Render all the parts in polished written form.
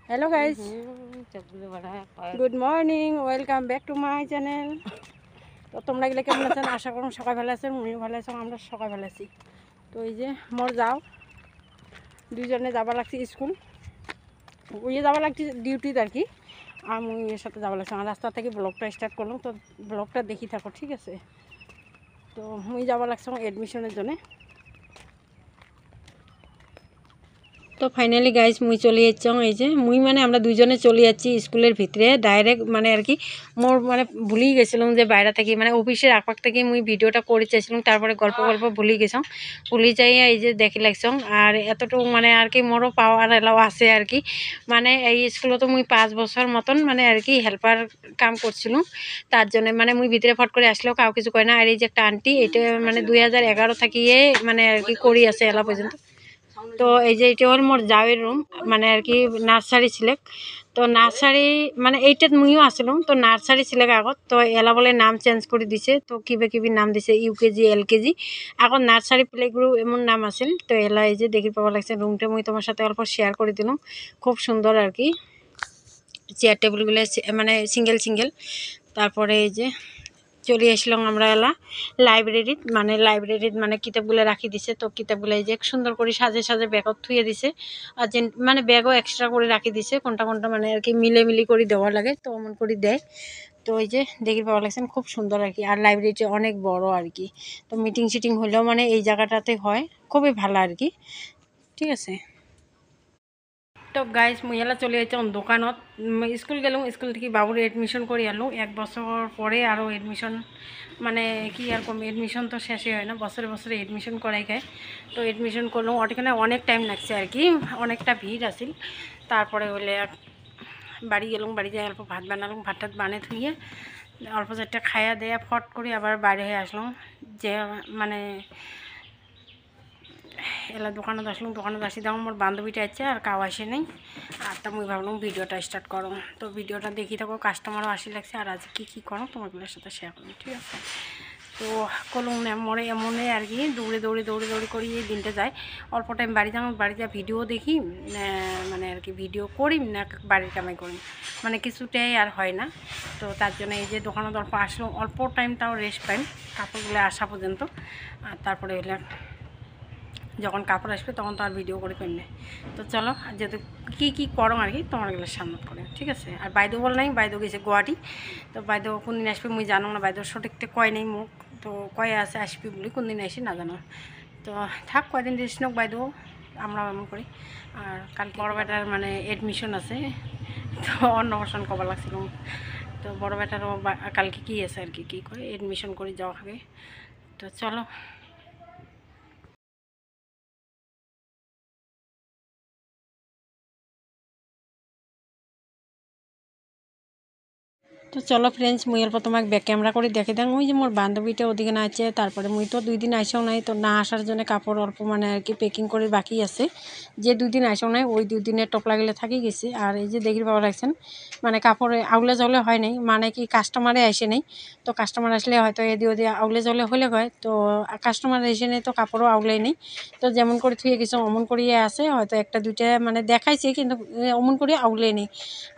Hello guys, good morning, welcome back to my channel. তো তোমরা গেলে কেমন আছেন? আশা করুন সকাল ভালো আছেন, মুইও ভালো আছি, আমরা সকাল ভালো আছি। তো এই যে মোর যাও দুইজনে যাবা লাগছে স্কুল, ওই যাবা লাগছে ডিউটিতে আর কি। আর মুই এর সাথে যাবা লাগছে, আমার রাস্তা থেকে ব্লগটা স্টার্ট করলাম। তো ব্লগটা দেখি থাকো, ঠিক আছে? তো মুই যাবা লাগছে এডমিশনের জন্য। তো ফাইনালি গাইজ মুই চলে যাচ্ছি, এই যে মুই মানে আমরা দুইজনে চলে যাচ্ছি স্কুলের ভিতরে ডাইরেক্ট, মানে আর কি মোর মানে ভুলেই গেছিলাম যে বাইরে থেকে মানে অফিসের আপাক থেকে মুই ভিডিওটা করে চাইছিলাম, তারপরে গল্প ভুলে গেছাম। ভুলে যাই এই যে দেখি লাগছাম। আর এতটুকু মানে আর কি মোরও পাওয়ার এলাও আছে আর কি। মানে এই স্কুলতো মুই 5 বছর মতন মানে আর কি হেল্পার কাম করছিলাম। তার জন্য মানে মুই ভিতরে ফট করে আসলেও কাউ কিছু কয় না। আর এই যে একটা আন্টি, এটা মানে 2011 থাকিয়ে মানে আর কি করি আছে এলা পর্যন্ত। তো এই যে এটা হল মোর জাওয়ের রুম, মানে আর কি নার্সারি ছিলেক। তো নার্সারি মানে এইটাত মুইও আসলাম, তো নার্সারি ছিলেক আগত, তো এলা বলে নাম চেঞ্জ করে দিছে। তো কিবি নাম দিছে ইউকেজি এলকেজি, আগত নার্সারি প্লে গ্রুপ এমন নাম আছিল। তো এলা এই যে দেখি পাওয়া লাগছে রুমটা, মুই তোমার সাথে অল্প শেয়ার করে দিলাম। খুব সুন্দর আর কি, চেয়ার টেবিলগুলো মানে সিঙ্গেল সিঙ্গেল। তারপরে এই যে চলে আসলাম আমরা এলা লাইব্রেরিত, মানে কিতাবগুলো রাখি দিছে। তো কিতাবগুলো এই যে সুন্দর করে সাজে সাজে ব্যাগত থুয়ে দিছে। আর যে মানে ব্যাগও এক্সট্রা করে রাখি দিছে, কোনটা কোনটা মানে আর কি মিলি করে দেওয়া লাগে, তো অমন করে দেয়। তো এই যে দেখি পাওয়া লাগছেন খুব সুন্দর আর কি। আর লাইব্রেরিটা অনেক বড় আর কি। তো মিটিং শিটিং হলেও মানে এই জায়গাটাতে হয়, খুবই ভালো আর কি, ঠিক আছে? তো গাইজ মুই এলা চলে যাইতাম দোকানত। স্কুল গেলাম, স্কুল থেকে বাবুর এডমিশন করে এলো 1 বছর পরে। আরও এডমিশন মানে কি আর কম, এডমিশন তো শেষই হয় না, বছরে বছরে এডমিশন করাই খায়। তো এডমিশন করলাম, ওখানে অনেক টাইম লাগছে আর কি, অনেকটা ভিড় আছিল। তারপরে হলে বাড়ি গেলাম, বাড়ি যাই অল্প ভাত বানালাম, ভাত টাত বানিয়ে থুয়ে অল্প চারটা খাইয়া দেয়া ফট করে আবার বাইরে হয়ে আসলাম। যে মানে এলা দোকানত আসলাম, দোকানত আসি দেখো মোর বান্ধবীটা আছে আর কাউ আসে নেই। আর তা মুই ভাবলাম ভিডিওটা স্টার্ট করো। তো ভিডিওটা দেখি থাকো, কাস্টমারও আসি লাগছে। আর আজ কী করো তোমাগুলোর সাথে শেয়ার করো, ঠিক আছে? তো কলম মরে এমনই আর কি, দৌড়ে করি এই দিনটা যায়। অল্প টাইম বাড়ি যাবো, বাড়ি যা ভিডিও দেখি, মানে আর কি ভিডিও করি না বাড়ির কামাই করি, মানে কিছুটাই আর হয় না। তো তার জন্য এই যে দোকানত অল্প আসলাম, অল্প টাইম তাও রেস্ট পাইম কাপড়গুলো আসা পর্যন্ত। আর তারপরে হইলে যখন কাপড় আসবে তখন তো আর ভিডিও করে পেন। তো চলো যেহেতু কী করো আর কি তোমার গেলে সামনে করে, ঠিক আছে? আর বাইদেও বল নাই, বাইদেও গেছে গুয়াহাটি। তো বাইদেও কোন দিন আসবে মুই জানো না, বাইদেও সঠিকটা কয় নেই মুখ। তো কয়ে আছে আসবি বলি, কোন দিন আসি না জানো। তো থাক কয়দিন রেস্ট নোক বাইদেও, আমরাও এমন করি। আর কালকে বড় বেটার মানে এডমিশন আছে, তো অন্নপ্রাশন কবা লাগছিল। তো বড় বেটারও কালকে কী আছে আর কি, কী করে এডমিশন করে যাওয়া হবে। তো চলো। তো চলো ফ্রেন্ডস, মুই অল্প তোমাকে ব্যাক ক্যামেরা করে দেখে দেন। ওই যে মোর বান্ধবীটা ওদিকে না আছে, তারপরে মুই তো 2 দিন আইসাও নাই। তো না আসার জন্য কাপড় অল্প মানে আর কি প্যাকিং করে বাকি আছে। যে 2 দিন আইসাও নাই ওই 2 দিনের টপলা গেলে থাকি গেছে। আর এই যে দেখি পাওয়া লাগছেন মানে কাপড়ে আউলে জলে হয় নাই, মানে কি কাস্টমারে আসে নেই। তো কাস্টমার আসলে হয়তো এদি ওদি আউলে জলে হলে হয়, তো কাস্টমার এসে নেই তো কাপড়ও আউলাই নেই। তো যেমন করে থুয়ে গেছে অমন করিয়ে আছে, হয়তো একটা দুইটা মানে দেখাইছে কিন্তু অমন করে আউলে নেই।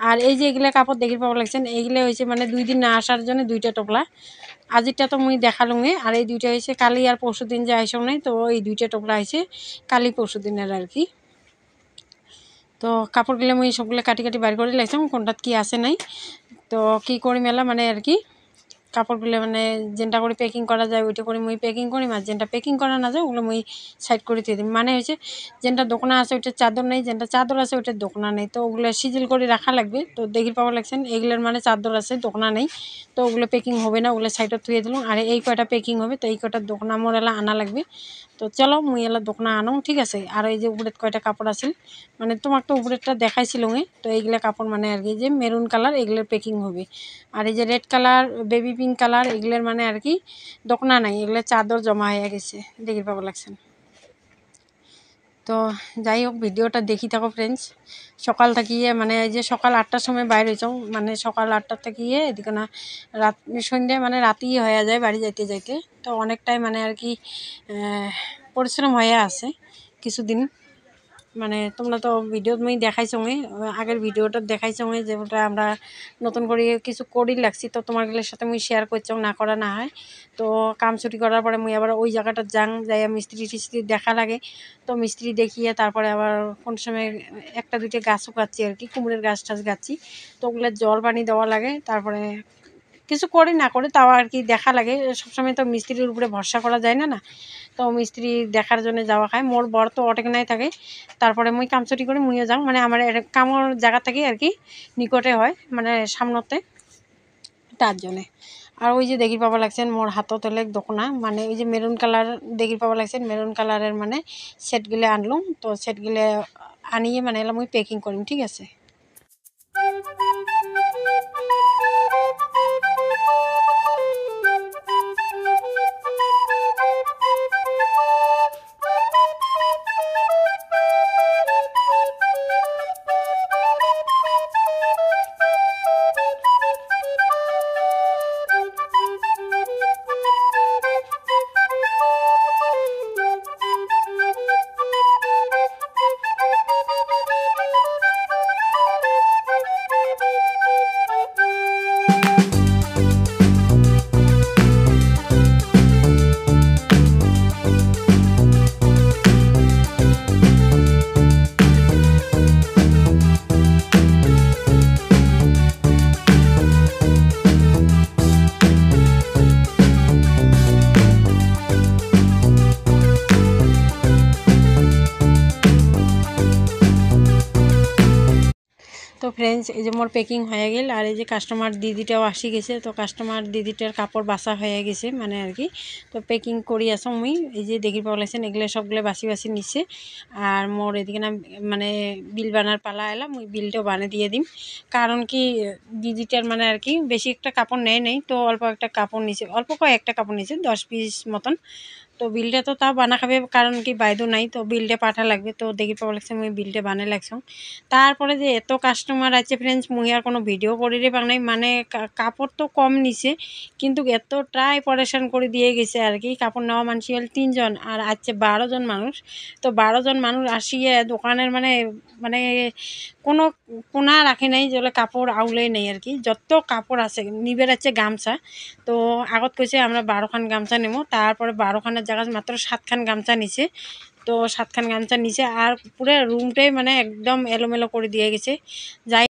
আর এই যে এগুলা কাপড় দেখি পাওয়া লাগছেন, এইগুলো হয়েছে মানে 2 দিন না আসার জন্য 2টা টপলা। আজিরটা তো মুই দেখালুঙে, আর এই 2টা হয়েছে কালি আর পরশু দিন যে আইসাও নাই। তো এই 2টা টপলা হয়েছে কালি পরশু দিনের আর কি। তো কাপড়গুলো মুই সবগুলো কাটি বাইর করে লাইছাম, কোনটাত কি আছে নাই। তো কি করি মেলা মানে আর কি কাপড়গুলো মানে যেটা করে প্যাকিং করা যায় ওইটা করে মুই প্যাকিং করি, আর যেটা প্যাকিং করা না যায় ওগুলো মুই সাইড করে দিয়ে দিই। মানে হয়েছে যেটা দোকানে আছে ওইটার চাদর নেই, যেটা চাদর আছে ওইটার দোকানা নেই, তো ওগুলো সিজিল করে রাখা লাগবে। তো দেখি পাওয়া লাগছেন এইগুলোর মানে চাদর আছে দোকানা নেই, তো ওগুলো প্যাকিং হবে না, ওগুলো সাইডে থুয়ে দিলাম। আর এই কয়টা প্যাকিং হবে, তো এই কয়টার দোকানা মোর এলা আনা লাগবে। তো চলো মুই এলা দোকানে আনো, ঠিক আছে? আর এই যে উপরের কয়টা কাপড় আছে, মানে তোমাকে তো উপরেরটা দেখাইছিল, তো এইগুলো কাপড় মানে আর কি যে মেরুন কালার এগুলোর প্যাকিং হবে। আর এই যে red colour baby pink colour এগুলোর মানে আর কি দোকানা নাই, এগুলো চাদর জমা হয়ে গেছে, দেখি পাবো লাগছেন। তো যাই হোক ভিডিওটা দেখি থাকো ফ্রেন্ডস। সকাল থাকিয়ে মানে এই যে সকাল 8টার সময় বাইরে হয়েছ, মানে সকাল 8টার থাকিয়ে এদিকে না রাত সন্ধ্যে মানে রাতেই হয়ে যায় বাড়ি যাইতে যাইতে। তো অনেকটাই মানে আর কি পরিশ্রম হয়ে আছে কিছুদিন। মানে তোমরা তো ভিডিও তুমি দেখাইছো আগের ভিডিওটা দেখাইছো যে ওটা আমরা নতুন করে কিছু করি লাগছি তো তোমারগুলোর সাথে মুই শেয়ার করছি না করা না হয় তো কাম ছুটি করার পরে মুই আবার ওই জায়গাটা যাই মিস্ত্রি টিস্ত্রি দেখা লাগে তো মিস্ত্রি দেখিয়ে তারপরে আবার কোন সময় একটা দুইটা গাছও গাচ্ছি আর কি কুমড়ের গাছ টাছ গাচ্ছি তো ওগুলো জল পানি দেওয়া লাগে তারপরে কিছু করি না করে তাও আর কি দেখা লাগে সবসময় তো মিস্ত্রির উপরে ভরসা করা যায় না তো মিস্ত্রি দেখার জন্য যাওয়া খায় মোর বর তো অটেকনাই থাকে তারপরে মুই কামচুটি করে মুইও যাও মানে আমার কামর জায়গা থেকে আর কি নিকটে হয় মানে সামনতে তার জন্যে আর ওই যে দেখি পাবা লাগছেন মোর হাতত হলে দোকানা মানে ওই যে মেরুন কালার দেখি পাবা লাগছেন মেরুন কালারের মানে সেটগুলো আনলুম তো সেটগুলো আনিয়ে মানে এলাম মুই প্যাকিং করিম ঠিক আছে। তো ফ্রেন্ডস এই যে মোর প্যাকিং হয়ে গেল আর এই যে কাস্টমার দিদিটাও আসি গেছে তো কাস্টমার দিদিটার কাপড় বাসা হয়ে গেছে মানে আর কি তো প্যাকিং করি আসো মুই এই যে দেখি পাওয়া লাগছেন এগুলো সবগুলো বাসি বাসি নিচ্ছে আর মোর এদিকে না মানে বিল বানার পালা এলাম মুই বিলটাও বানিয়ে দিয়ে দিম কারণ কি দিদিটার মানে আর কি বেশি একটা কাপড় নেই তো অল্প একটা কাপড় নিছে অল্প কয়েকটা কাপড় নিছে 10 পিস মতন তো বিলটা তো তাও বানা খাবে কারণ কি বাইদো নাই তো বিলটা পাঠা লাগবে তো দেখি পাওয়া লাগছে মুই বিলটা বানিয়ে লাগছাম তারপরে যে এত কাস্টমার আছে ফ্রেন্ডস মুই আর কোনো ভিডিও করি রে নাই মানে কাপড় তো কম নিছে কিন্তু এতটাই পরেশান করে দিয়ে গেছে আর কি কাপড় নেওয়া মানুষ হল 3 জন আর আছে 12 জন মানুষ তো 12 জন মানুষ আসিয়ে দোকানের মানে মানে কোনো কোনা রাখে নাই যে কাপড় আউলেই নেই আর কি যত কাপড় আছে নিবের আছে গামছা তো আগত কইছে আমরা 12খান গামছা নেব তারপরে 12খানের জায়গায় মাত্র 7খান গামছা নিছে তো 7খান গামছা নিচে আর পুরো রুমটাই মানে একদম এলোমেলো করে দিয়ে গেছে যাই